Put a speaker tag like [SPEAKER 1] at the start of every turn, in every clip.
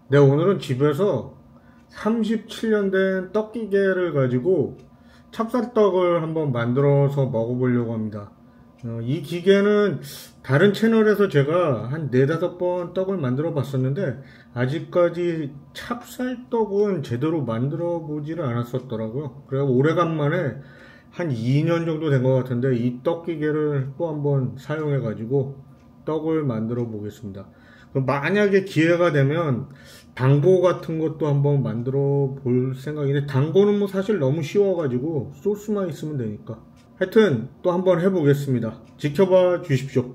[SPEAKER 1] 네, 오늘은 집에서 37년 된 떡기계를 가지고 찹쌀떡을 한번 만들어서 먹어보려고 합니다. 이 기계는 다른 채널에서 제가 한 4~5번 떡을 만들어 봤었는데 아직까지 찹쌀떡은 제대로 만들어 보지를 않았었더라고요. 그래서 오래간만에 한 2년 정도 된 것 같은데 이 떡기계를 또 한번 사용해 가지고 떡을 만들어 보겠습니다. 만약에 기회가 되면 당고 같은 것도 한번 만들어 볼 생각인데, 당고는 뭐 사실 너무 쉬워가지고 소스만 있으면 되니까. 하여튼 또 한번 해보겠습니다. 지켜봐 주십시오.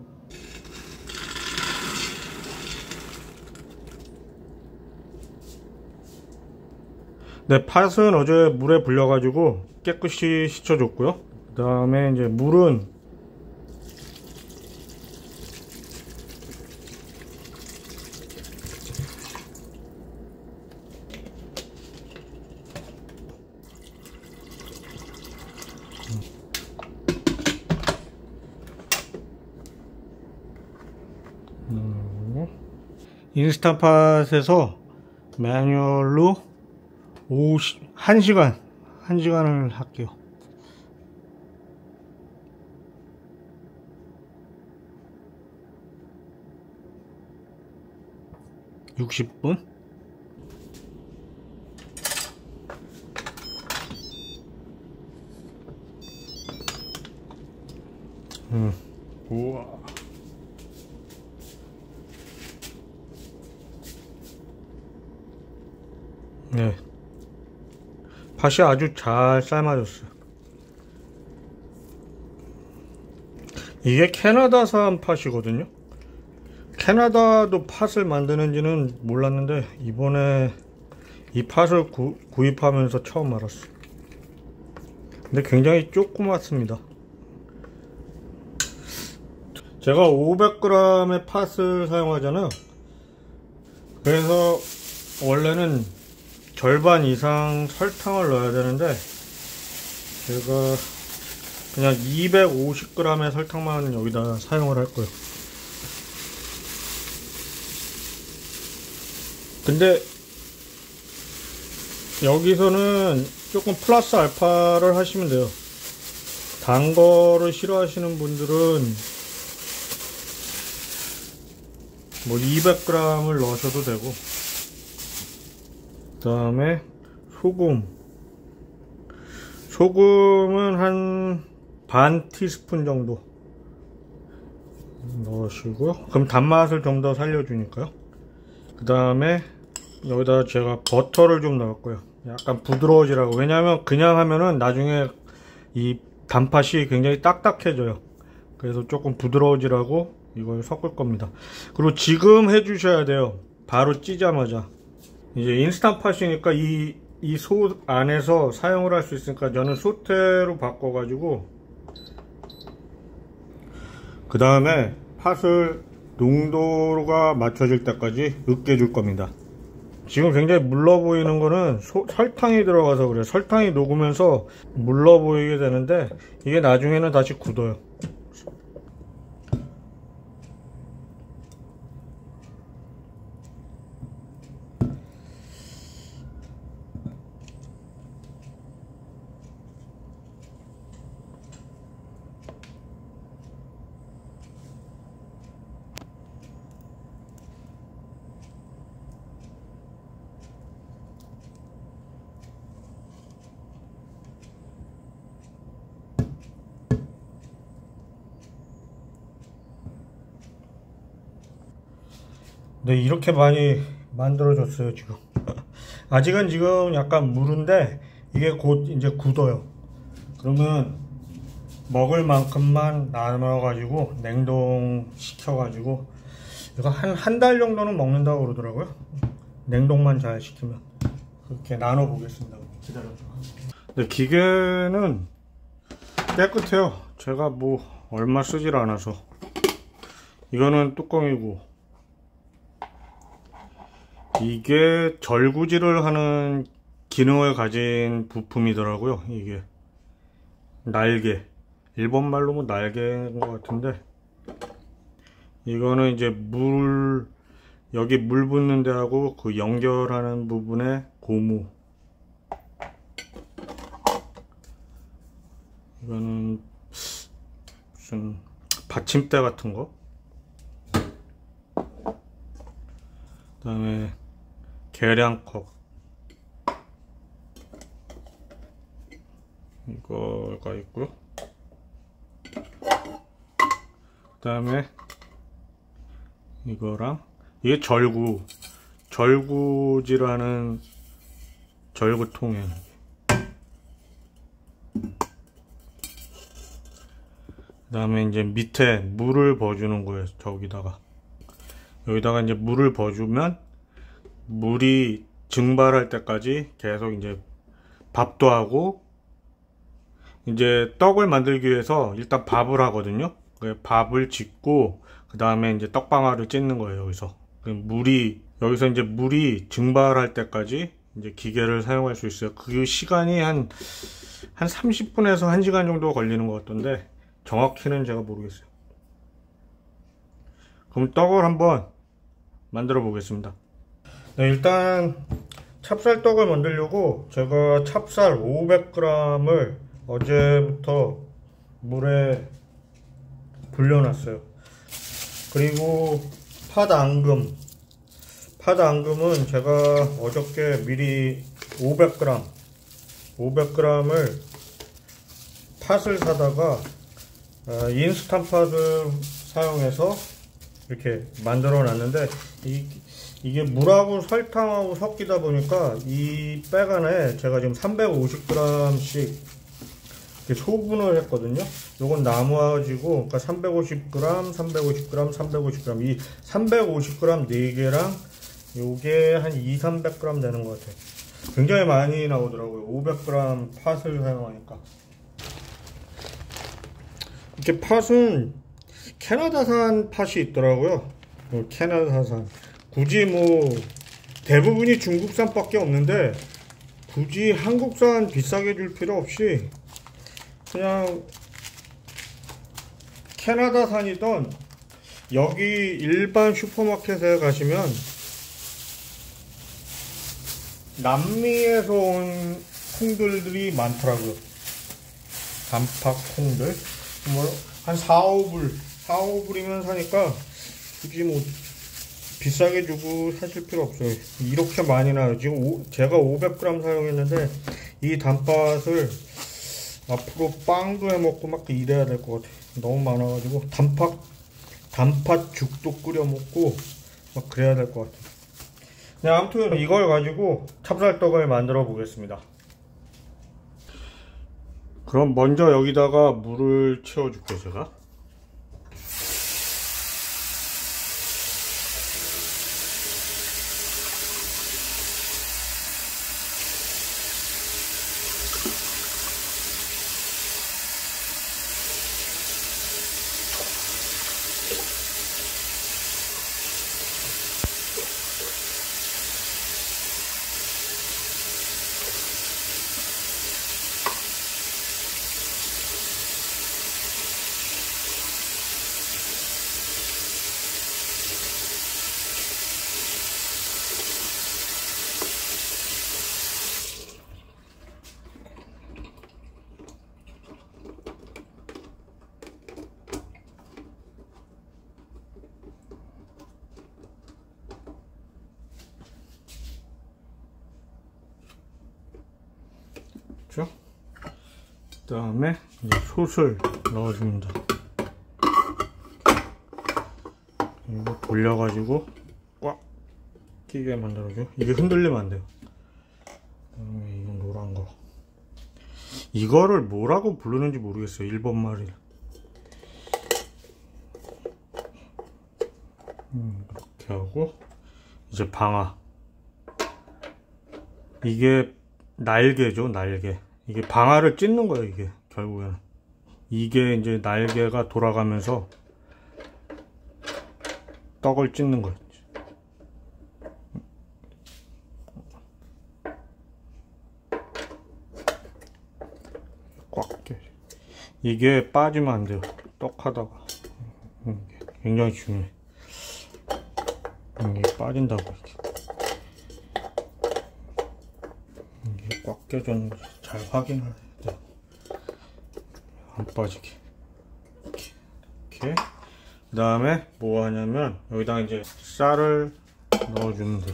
[SPEAKER 1] 네, 팥은 어제 물에 불려가지고 깨끗이 씻어줬고요. 그 다음에 이제 물은 인스타팟에서 매뉴얼로 1시간을 할게요. (60분) 우와. 네, 팥이 아주 잘 삶아졌어요. 이게 캐나다산 팥이거든요. 캐나다도 팥을 만드는지는 몰랐는데 이번에 이 팥을 구입하면서 처음 알았어요. 근데 굉장히 조그맣습니다. 제가 500g의 팥을 사용하잖아요. 그래서 원래는 절반 이상 설탕을 넣어야 되는데 제가 그냥 250g의 설탕만 여기다 사용을 할 거예요. 근데 여기서는 조금 플러스 알파를 하시면 돼요. 단 거를 싫어하시는 분들은 뭐 200g을 넣으셔도 되고, 그 다음에 소금은 한 반 티스푼 정도 넣으시고요. 그럼 단맛을 좀 더 살려주니까요. 그 다음에 여기다 제가 버터를 좀 넣을 거예요. 약간 부드러워지라고. 왜냐하면 그냥 하면은 나중에 이 단팥이 굉장히 딱딱해져요. 그래서 조금 부드러워지라고 이걸 섞을 겁니다. 그리고 지금 해주셔야 돼요. 바로 찌자마자. 이제 인스턴트 팥이니까 이 솥 안에서 사용을 할 수 있으니까 저는 소테로 바꿔가지고, 그 다음에 팥을 농도가 맞춰질 때까지 으깨줄 겁니다. 지금 굉장히 물러 보이는 거는 설탕이 들어가서 그래요. 설탕이 녹으면서 물러 보이게 되는데 이게 나중에는 다시 굳어요. 네, 이렇게 많이 만들어졌어요 지금. 아직은 지금 약간 무른데 이게 곧 이제 굳어요. 그러면 먹을 만큼만 나눠 가지고 냉동 시켜 가지고, 이거 한 달 정도는 먹는다고 그러더라고요. 냉동만 잘 시키면. 그렇게 나눠 보겠습니다. 기다려줘. 네, 기계는 깨끗해요. 제가 뭐 얼마 쓰질 않아서. 이거는 뚜껑이고, 이게 절구질을 하는 기능을 가진 부품이더라고요. 이게 날개, 일본말로 뭐 날개인 것 같은데, 이거는 이제 물 여기 물 붓는 데하고 그 연결하는 부분에 고무, 이거는 무슨 받침대 같은 거, 그 다음에 계량컵, 이거가 있고요. 그 다음에 이거랑, 이게 절구지라는 절구통이에요. 그 다음에 이제 밑에 물을 버주는 거예요. 여기다가 이제 물을 버주면 물이 증발할 때까지 계속 이제 밥도 하고, 이제 떡을 만들기 위해서 일단 밥을 하거든요. 밥을 짓고 그 다음에 이제 떡방아를 찢는 거예요. 여기서 이제 물이 증발할 때까지 이제 기계를 사용할 수 있어요. 그 시간이 한 30분에서 1시간 정도 걸리는 것 같던데 정확히는 제가 모르겠어요. 그럼 떡을 한번 만들어 보겠습니다. 네, 일단 찹쌀떡을 만들려고 제가 찹쌀 500g을 어제부터 물에 불려놨어요. 그리고 팥 앙금은 제가 어저께 미리 500g을 팥을 사다가 인스턴트 팥을 사용해서 이렇게 만들어 놨는데, 이게 물하고 설탕하고 섞이다 보니까 이 백 안에 제가 지금 350g씩 소분을 했거든요. 요건 나누어지고, 그러니까 350g, 350g, 350g, 이 350g 4개랑 요게 한 200~300g 되는 것 같아요. 굉장히 많이 나오더라고요. 500g 팥을 사용하니까. 이렇게 팥은 캐나다산 팥이 있더라고요. 캐나다산. 굳이 대부분이 중국산 밖에 없는데, 굳이 한국산 비싸게 줄 필요 없이 그냥 캐나다산이던 여기 일반 슈퍼마켓에 가시면 남미에서 온 콩들이 많더라고요. 단팥 콩들. 한 4~5불이면 사니까 굳이 비싸게 주고 사실 필요 없어요. 이렇게 많이 나요. 지금 제가 500g 사용했는데 이 단팥을 앞으로 빵도 해먹고 막 이래야 될 것 같아요. 너무 많아가지고 단팥 죽도 끓여 먹고 막 그래야 될 것 같아요. 네, 아무튼 이걸 가지고 찹쌀떡을 만들어 보겠습니다. 그럼 먼저 여기다가 물을 채워 줄게요. 제가 그 다음에 이제 솥을 넣어줍니다. 이거 돌려가지고 꽉 끼게 만들어줘. 이게 흔들리면 안 돼요. 이건 노란 거. 이거를 뭐라고 부르는지 모르겠어요. 일본 말을. 이렇게 하고 이제 방아. 이게 날개죠, 날개. 이게 방아를 찢는 거예요. 이게 결국에는 이게 이제 날개가 돌아가면서 떡을 찢는 거예요. 꽉 껴. 이게 빠지면 안 돼요. 떡 하다가 굉장히 중요해. 이게 빠진다고 이게 꽉 껴졌는지 잘 확인을 해야 돼. 안 빠지게 이렇게. 그 다음에 뭐 하냐면 여기다 이제 쌀을 넣어주면 돼.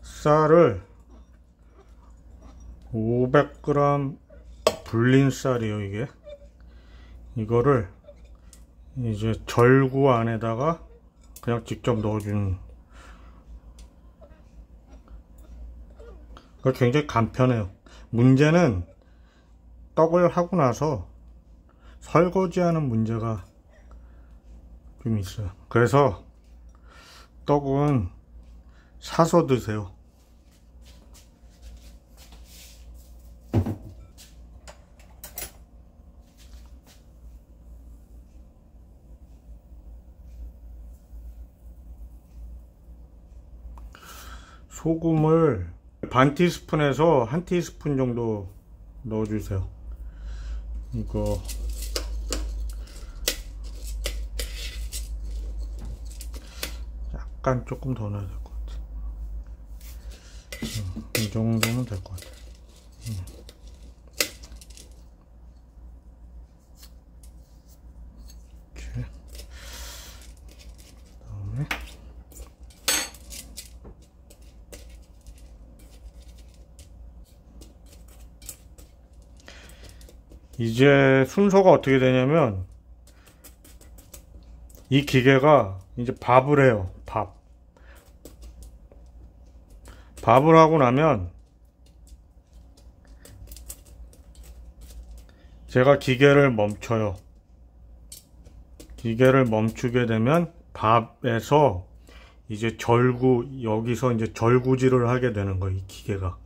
[SPEAKER 1] 쌀을 500g 불린 쌀이에요. 이게 이거를 이제 절구 안에다가 그냥 직접 넣어주는. 그거 굉장히 간편해요. 문제는 떡을 하고 나서 설거지하는 문제가 좀 있어요. 그래서 떡은 사서 드세요. 소금을 반 티스푼에서 한 티스푼 정도 넣어주세요. 이거 약간 조금 더 넣어야 될 것 같아. 이 정도면 될 것 같아. 이렇게. 그다음에 이제 순서가 어떻게 되냐면 이 기계가 이제 밥을 해요. 밥을 하고 나면 제가 기계를 멈춰요. 기계를 멈추게 되면 밥에서 이제 여기서 이제 절구질을 하게 되는 거예요. 이 기계가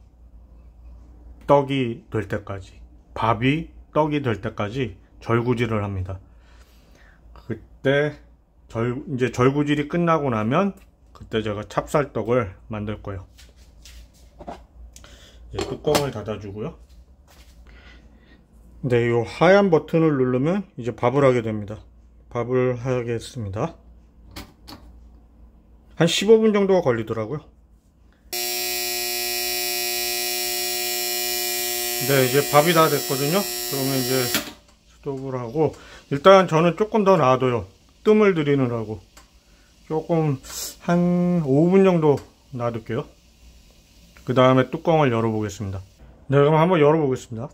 [SPEAKER 1] 떡이 될 때까지, 밥이 떡이 될 때까지 절구질을 합니다. 그때 이제 절구질이 끝나고 나면 그때 제가 찹쌀떡을 만들 거예요. 이제 뚜껑을 닫아주고요. 네, 이 하얀 버튼을 누르면 이제 밥을 하게 됩니다. 밥을 하겠습니다. 한 15분 정도가 걸리더라고요. 네, 이제 밥이 다 됐거든요. 그러면 이제 스톱을 하고, 일단 저는 조금 더 놔둬요. 뜸을 들이느라고. 조금 한 5분 정도 놔둘게요. 그 다음에 뚜껑을 열어보겠습니다. 네, 그럼 한번 열어보겠습니다.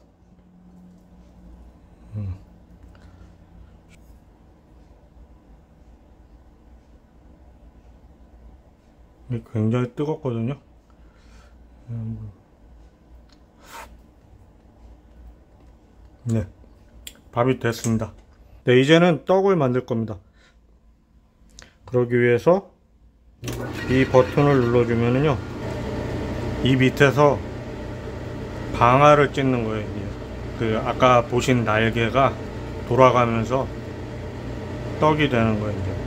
[SPEAKER 1] 굉장히 뜨겁거든요. 네, 밥이 됐습니다. 네, 이제는 떡을 만들 겁니다. 그러기 위해서 이 버튼을 눌러주면은요, 이 밑에서 방아를 찢는 거예요. 그 아까 보신 날개가 돌아가면서 떡이 되는 거예요. 이제.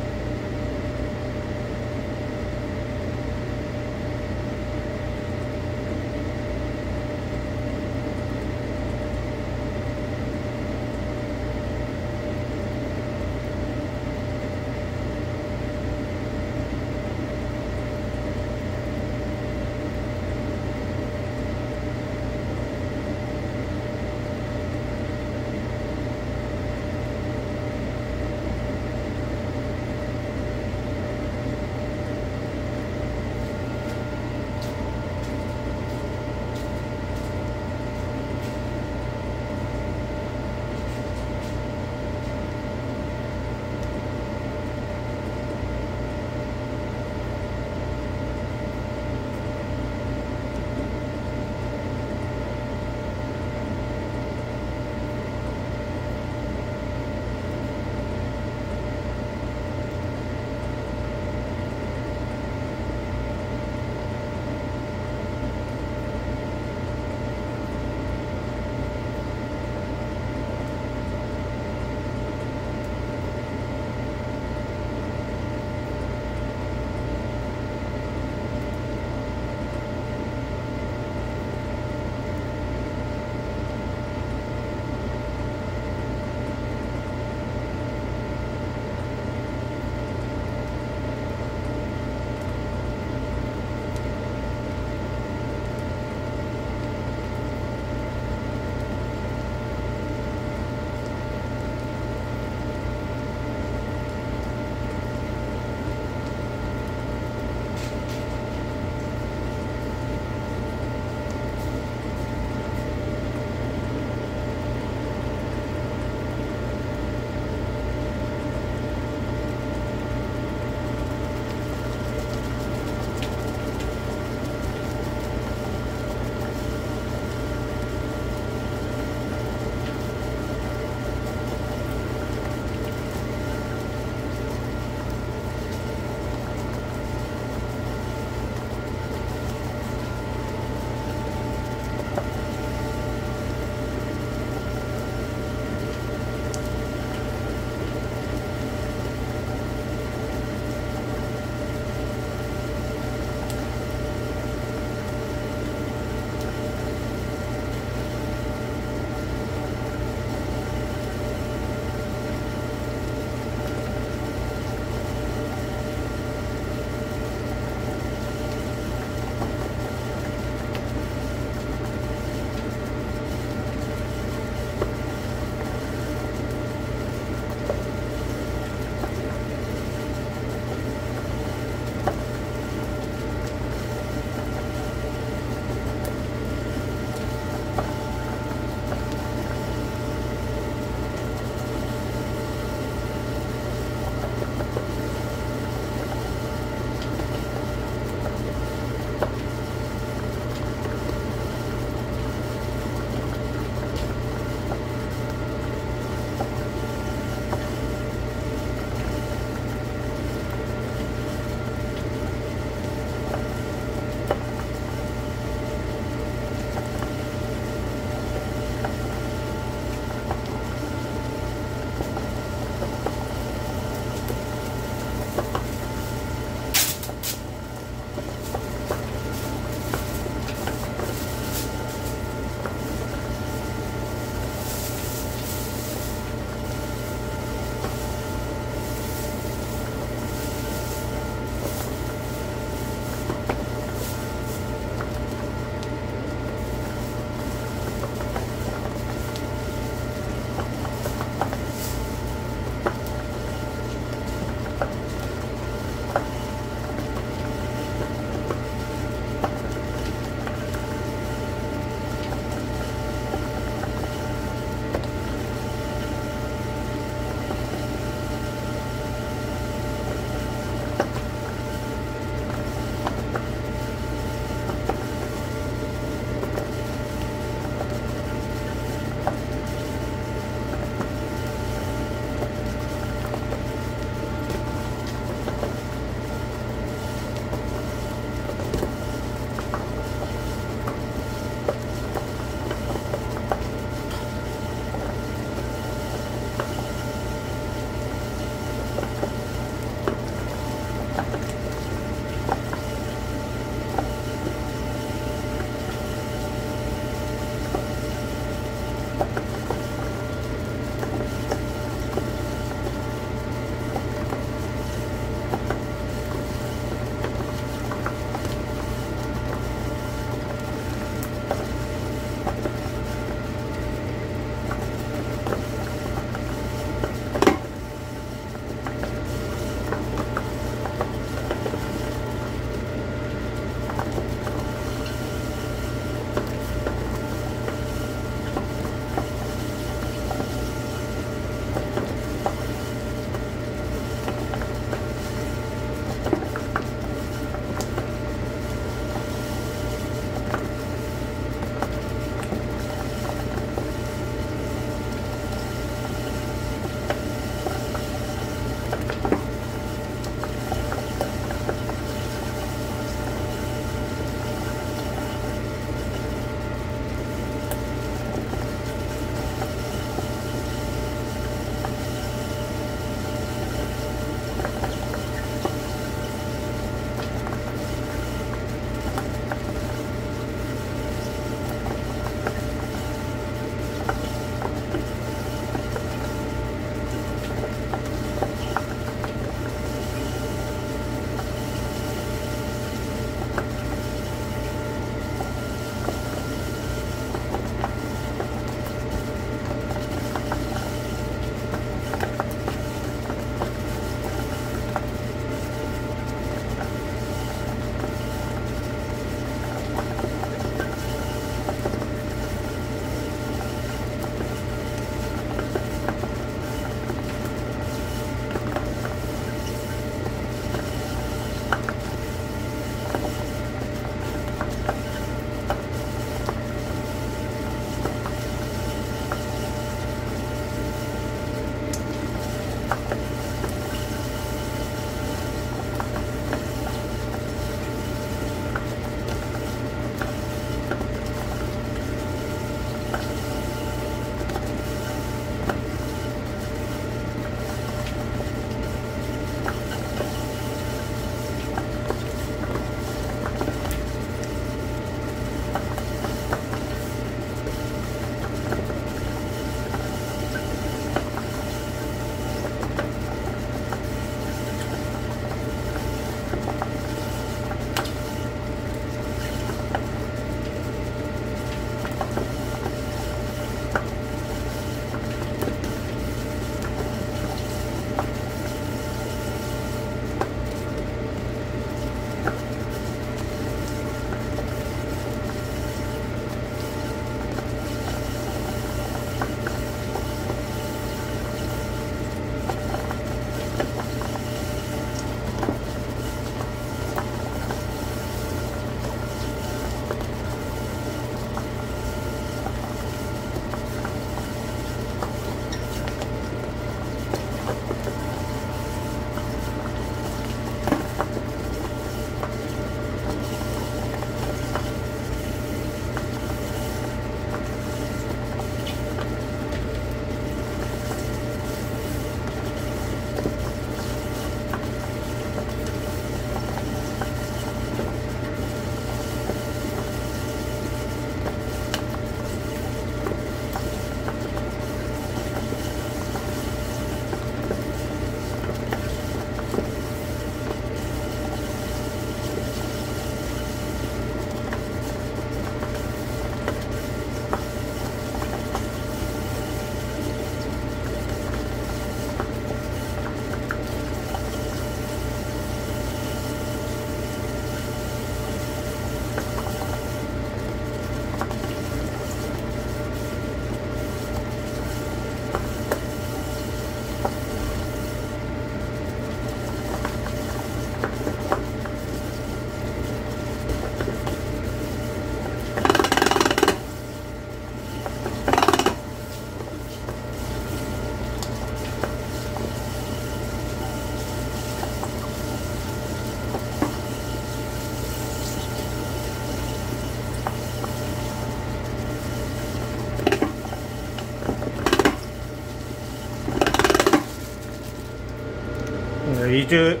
[SPEAKER 1] 이제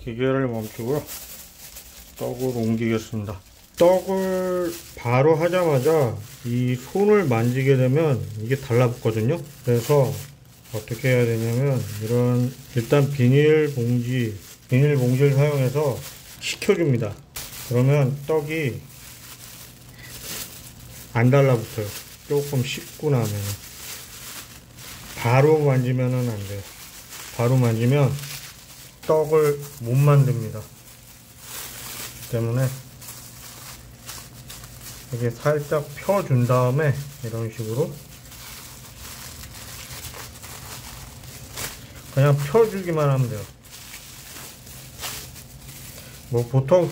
[SPEAKER 1] 기계를 멈추고 떡을 옮기겠습니다. 떡을 바로 하자마자 이 손을 만지게 되면 이게 달라붙거든요. 그래서 어떻게 해야 되냐면 이런 일단 비닐봉지를 사용해서 식혀줍니다. 그러면 떡이 안 달라붙어요. 조금 식고 나면 바로 만지면은 안 돼요. 바로 만지면 떡을 못 만듭니다. 때문에 이게 살짝 펴준 다음에 이런 식으로 그냥 펴주기만 하면 돼요. 뭐 보통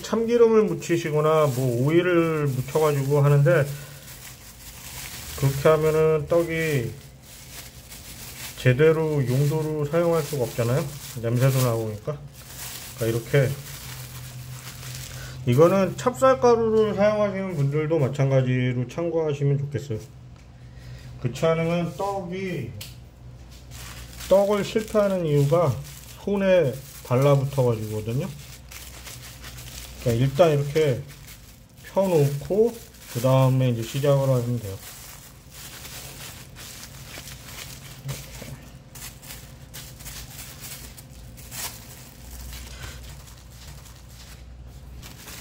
[SPEAKER 1] 참기름을 묻히시거나 뭐 오일을 묻혀가지고 하는데 그렇게 하면은 떡이 제대로 용도로 사용할 수가 없잖아요. 냄새도 나오니까. 그러니까 이렇게 이거는 찹쌀가루를 사용하시는 분들도 마찬가지로 참고하시면 좋겠어요. 그렇지 않으면 떡을 실패하는 이유가 손에 달라붙어 가지고거든요. 그러니까 일단 이렇게 펴놓고 그 다음에 이제 시작을 하시면 돼요.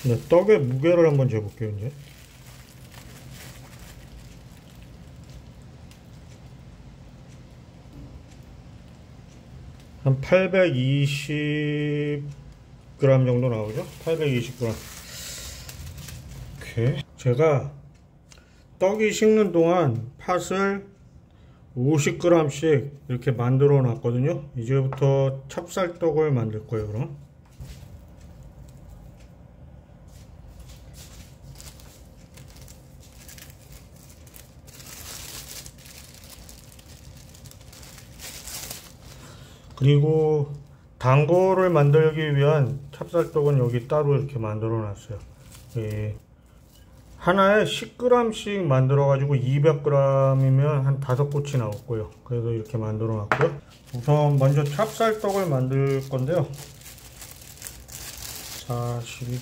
[SPEAKER 1] 네, 떡의 무게를 한번 재볼게요. 이제 한 820g 정도 나오죠. 820g. 오케이. 제가 떡이 식는 동안 팥을 50g씩 이렇게 만들어 놨거든요. 이제부터 찹쌀떡을 만들 거예요. 그럼 그리고 단 거를 만들기 위한 찹쌀떡은 여기 따로 이렇게 만들어 놨어요. 하나에 10g씩 만들어 가지고 200g이면 한 5꼬치 나올 거예요. 그래서 이렇게 만들어 놨고요. 우선 먼저 찹쌀떡을 만들 건데요. 42.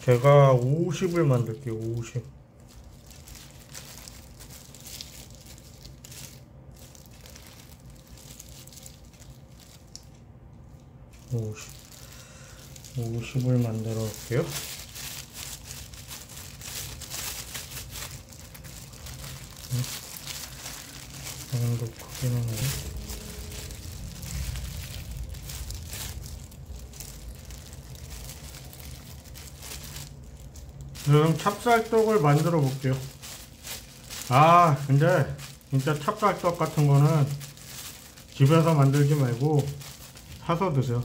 [SPEAKER 1] 제가 50을 만들게요. 50. 50을 만들어 볼게요. 이 정도 크기는 그럼 찹쌀떡을 만들어 볼게요. 근데 진짜 찹쌀떡 같은 거는 집에서 만들지 말고 사서 드세요.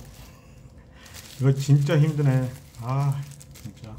[SPEAKER 1] 이거 진짜 힘드네. 진짜.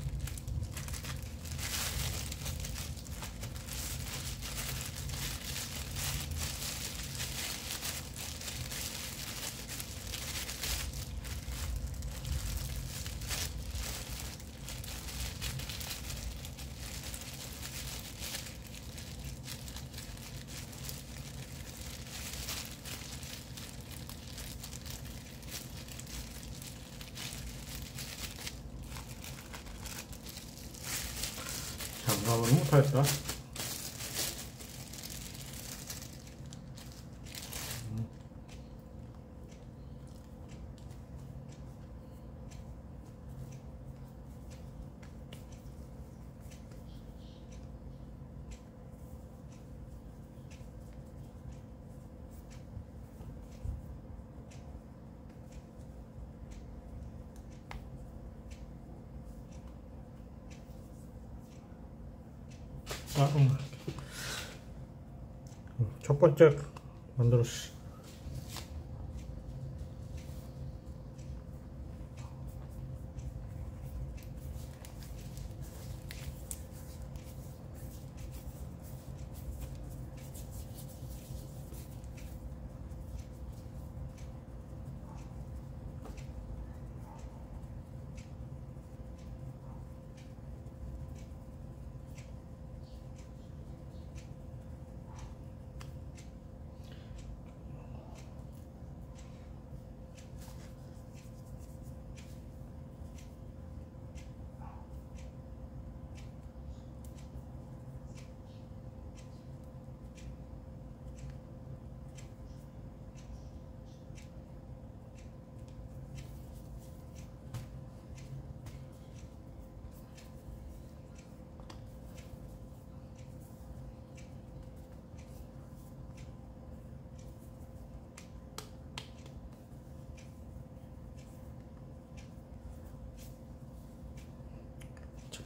[SPEAKER 1] 장갑을 못하겠다. 첫 번째 만들었어.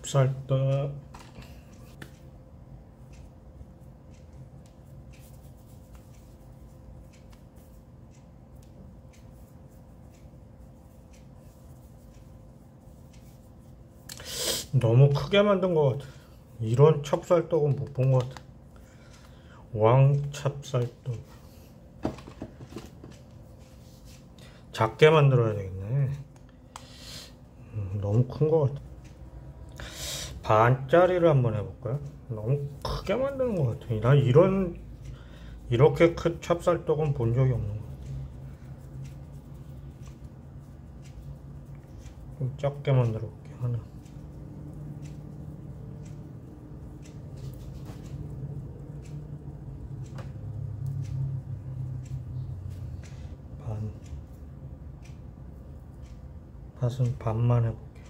[SPEAKER 1] 찹쌀떡. 너무 크게 만든 것 같아. 이런 찹쌀떡은 못 본 것 같아. 왕찹쌀떡. 작게 만들어야 되겠네. 너무 큰 것 같아. 반짜리를 한번 해볼까요? 너무 크게 만드는 것 같아. 난 이렇게 큰 찹쌀떡은 본 적이 없는 것 같아. 좀 작게 만들어 볼게. 하나. 팥은 반만 해볼게.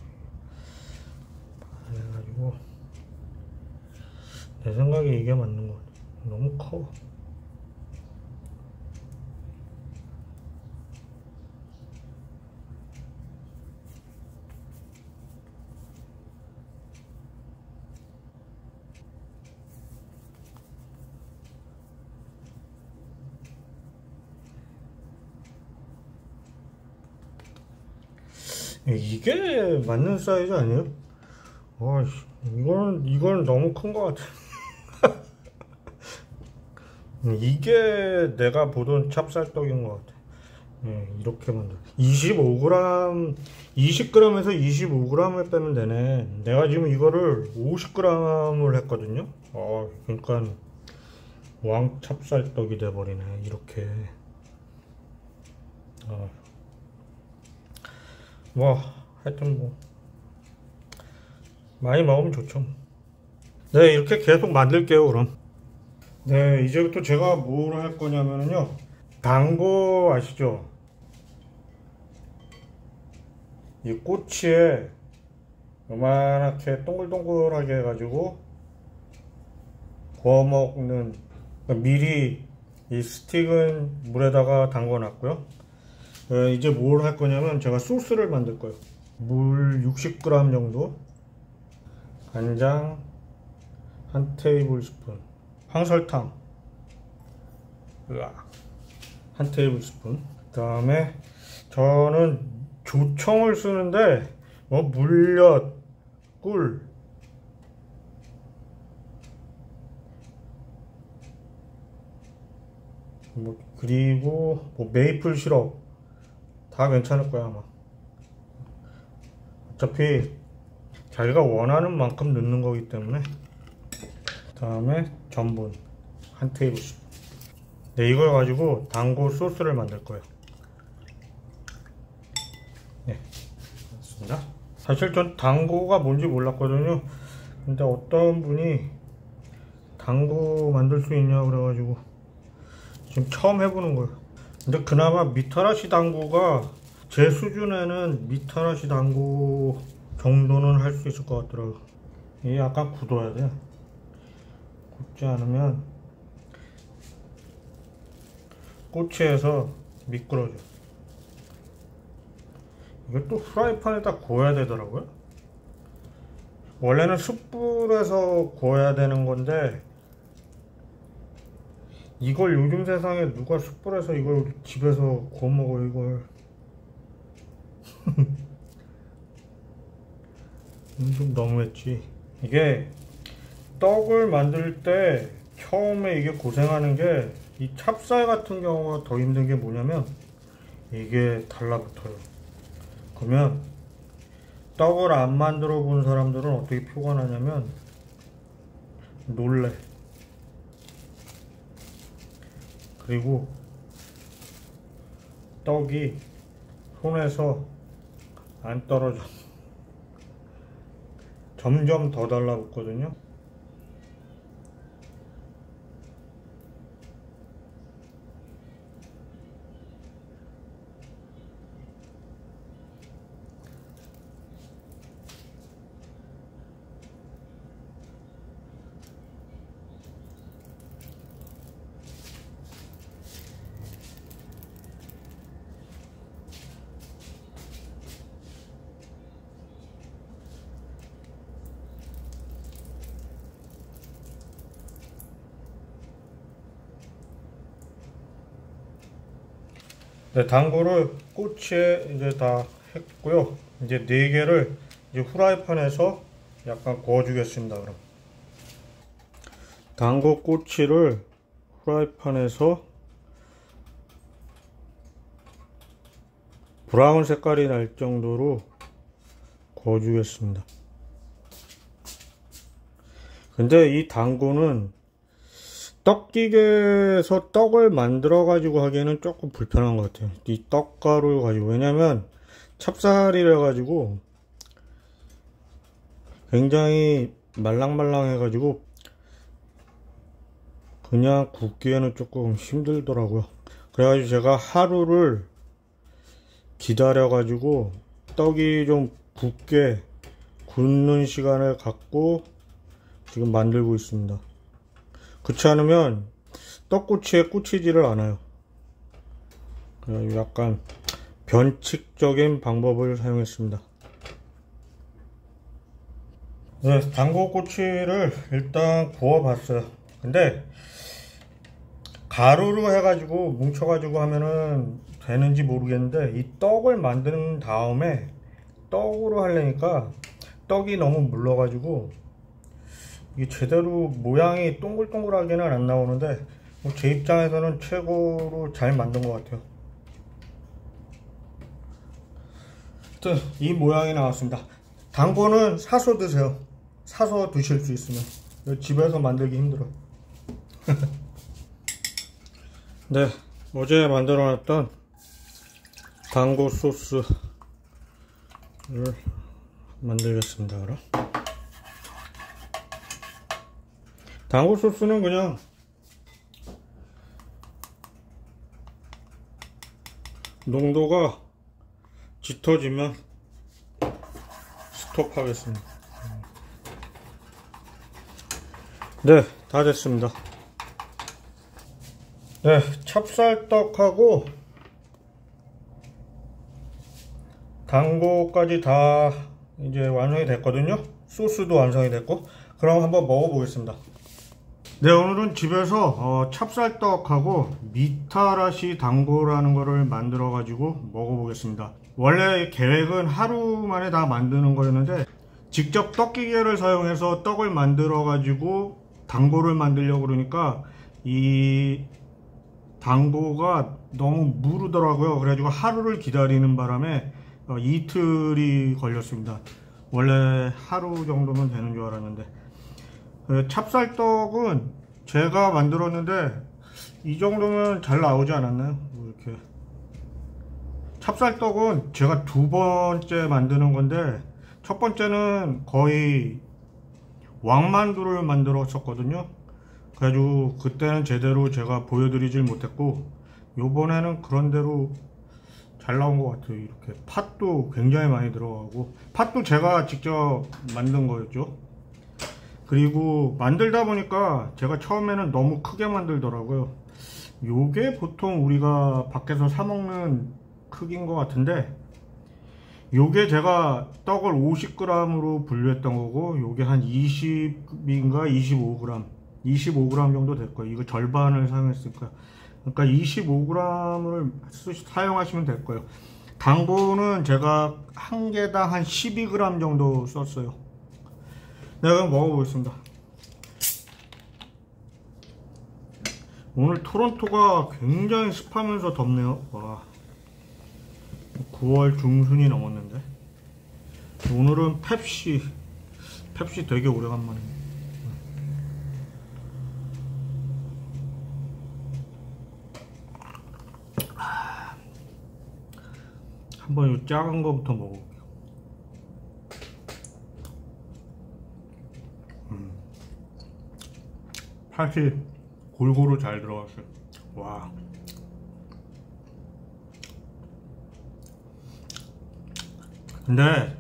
[SPEAKER 1] 반 해가지고 내 생각에 이게 맞는 것 같아. 너무 커. 이게 맞는 사이즈 아니에요? 이건 너무 큰 것 같아. 이게 내가 보던 찹쌀떡인 것 같아. 이렇게 만들. 25g, 20g에서 25g을 빼면 되네. 내가 지금 이거를 50g을 했거든요. 그러니까 왕 찹쌀떡이 돼버리네. 이렇게. 하여튼 많이 먹으면 좋죠. 네, 이렇게 계속 만들게요. 그럼 네, 이제부터 제가 뭘 할 거냐면요, 당고 아시죠? 이 꼬치에 요만하게 동글동글하게 해가지고 구워 먹는, 미리 이 스틱은 물에다가 담궈 놨고요. 이제 뭘 할 거냐면 제가 소스를 만들 거예요. 물 60g 정도, 간장 한 테이블 스푼, 황설탕 한 테이블 스푼. 그 다음에 저는 조청을 쓰는데 물엿, 꿀, 그리고 메이플 시럽 다 괜찮을 거야 아마. 어차피 자기가 원하는 만큼 넣는 거기 때문에. 그 다음에 전분 한 테이블 스푼. 네, 이걸 가지고 당고 소스를 만들 거예요. 네, 맞습니다. 사실 전 당고가 뭔지 몰랐거든요. 근데 어떤 분이 당고 만들 수 있냐고 그래가지고 지금 처음 해보는 거예요. 근데 그나마 미타라시 당고가 제 수준에는 미타라시 당고 정도는 할 수 있을 것 같더라고요. 이게 약간 굳어야 돼. 굳지 않으면 꼬치에서 미끄러져. 이걸 또 프라이팬에다 구워야 되더라고요. 원래는 숯불에서 구워야 되는 건데, 이걸 요즘 세상에 누가 숯불에서 이걸 집에서 구워 먹어, 이걸. 좀 너무했지. 이게 떡을 만들 때 처음에 이게 고생하는 게, 이 찹쌀 같은 경우가 더 힘든 게 뭐냐면 이게 달라붙어요. 그러면 떡을 안 만들어 본 사람들은 어떻게 표가 나냐면 놀래. 그리고 떡이 손에서 안 떨어져. 점점 더 달라붙거든요. 네, 당구를 꼬치에 이제 다 했고요. 이제 4개를 이제 후라이팬에서 약간 구워주겠습니다. 그럼 당구 꼬치를 후라이팬에서 브라운 색깔이 날 정도로 구워주겠습니다. 근데 이 당구는 떡기계에서 떡을 만들어 가지고 하기에는 조금 불편한 것 같아요. 이 떡가루 가지고. 왜냐면 찹쌀이라 가지고 굉장히 말랑말랑해 가지고 그냥 굽기에는 조금 힘들더라고요. 그래가지고 제가 하루를 기다려 가지고 떡이 좀 굽게 굳는 시간을 갖고 지금 만들고 있습니다. 그렇지 않으면 떡꼬치에 꽂히지를 않아요. 약간 변칙적인 방법을 사용했습니다. 네, 당구꼬치를 일단 구워봤어요. 근데 가루로 해가지고 뭉쳐가지고 하면은 되는지 모르겠는데, 이 떡을 만든 다음에 떡으로 하려니까 떡이 너무 물러가지고 이게 제대로 모양이 동글동글하게는 안 나오는데, 제 입장에서는 최고로 잘 만든 것 같아요. 하여튼 이 모양이 나왔습니다. 당구는 사서 드세요. 사서 드실 수 있으면. 집에서 만들기 힘들어요. 네, 어제 만들어 놨던 당구 소스를 만들겠습니다. 그럼 당구 소스는 그냥 농도가 짙어지면 스톱하겠습니다. 네, 다 됐습니다. 네, 찹쌀떡하고 당구까지 다 이제 완성이 됐거든요. 소스도 완성이 됐고, 그럼 한번 먹어보겠습니다. 네, 오늘은 집에서 찹쌀떡하고 미타라시 당구라는 거를 만들어 가지고 먹어보겠습니다. 원래 계획은 하루 만에 다 만드는 거였는데, 직접 떡기계를 사용해서 떡을 만들어 가지고 당구를 만들려고 그러니까 이 당구가 너무 무르더라고요. 그래가지고 하루를 기다리는 바람에 이틀이 걸렸습니다. 원래 하루 정도면 되는 줄 알았는데, 찹쌀떡은 제가 만들었는데 이 정도면 잘 나오지 않았나요? 이렇게 찹쌀떡은 제가 2번째 만드는 건데, 첫 번째는 거의 왕만두를 만들었었거든요. 그래가지고 그때는 제대로 제가 보여드리질 못했고, 요번에는 그런대로 잘 나온 것 같아요. 이렇게 팥도 굉장히 많이 들어가고, 팥도 제가 직접 만든 거였죠. 그리고 만들다 보니까 제가 처음에는 너무 크게 만들더라고요. 요게 보통 우리가 밖에서 사 먹는 크기인 것 같은데, 요게 제가 떡을 50g으로 분류했던 거고, 요게 한 20인가 25g 정도 될 거예요. 이거 절반을 사용했으니까. 그러니까 25g을 사용하시면 될 거예요. 당구는 제가 한 개당 한 12g 정도 썼어요. 네, 그럼 먹어보겠습니다. 오늘 토론토가 굉장히 습하면서 덥네요. 와, 9월 중순이 넘었는데. 오늘은 펩시 되게 오래간만이에요. 한번 이 작은 거부터 먹어볼게요. 팥이 골고루 잘 들어갔어요. 와. 근데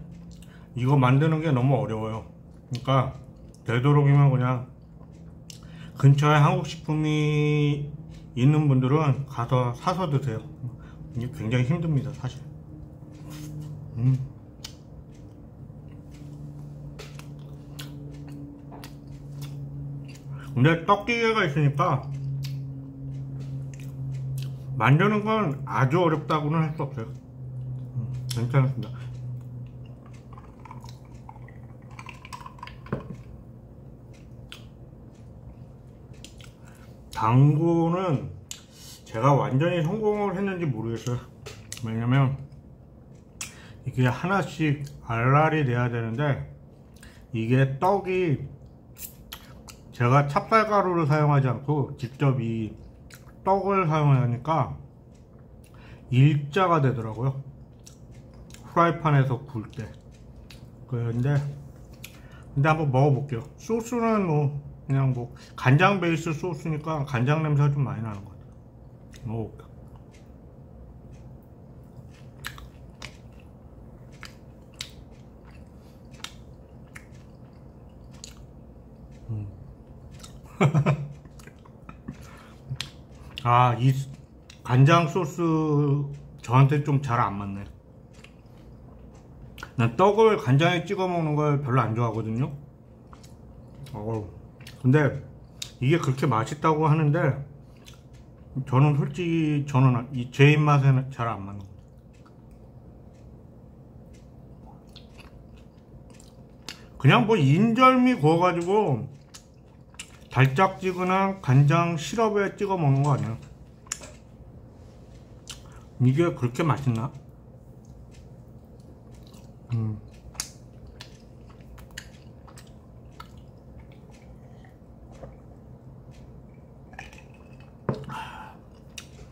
[SPEAKER 1] 이거 만드는 게 너무 어려워요. 그러니까 되도록이면 그냥 근처에 한국식품이 있는 분들은 가서 사서 드세요. 이게 굉장히 힘듭니다, 사실. 근데 떡기계가 있으니까 만드는 건 아주 어렵다고는 할 수 없어요. 괜찮습니다. 당구는 제가 완전히 성공을 했는지 모르겠어요. 왜냐면 이게 하나씩 알알이 돼야 되는데, 이게 떡이 제가 찹쌀가루를 사용하지 않고 직접 이 떡을 사용하니까 일자가 되더라고요, 프라이팬에서 구울 때. 근데 한번 먹어볼게요. 소스는 뭐 그냥 뭐 간장 베이스 소스니까 간장 냄새가 좀 많이 나는 것 같아요. 먹어볼게요. 아, 이 간장 소스 저한테 좀 잘 안 맞네. 난 떡을 간장에 찍어 먹는 걸 별로 안 좋아하거든요. 근데 이게 그렇게 맛있다고 하는데, 저는 솔직히 제 입맛에는 잘 안 맞는. 그냥 뭐 인절미 구워가지고 달짝지근한 간장 시럽에 찍어 먹는 거 아니야? 이게 그렇게 맛있나?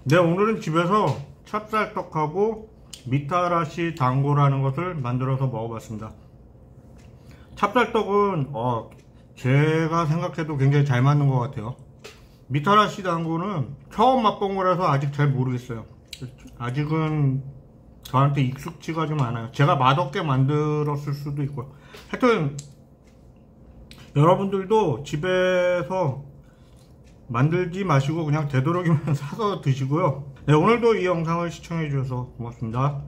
[SPEAKER 1] 네, 오늘은 집에서 찹쌀떡하고 미타라시 당고라는 것을 만들어서 먹어봤습니다. 찹쌀떡은 제가 생각해도 굉장히 잘 맞는 것 같아요. 미타라시 당고는 처음 맛본 거라서 아직 잘 모르겠어요. 아직은 저한테 익숙지가 좀 않아요. 제가 맛없게 만들었을 수도 있고요. 하여튼 여러분들도 집에서 만들지 마시고 그냥 되도록이면 사서 드시고요. 네, 오늘도 이 영상을 시청해 주셔서 고맙습니다.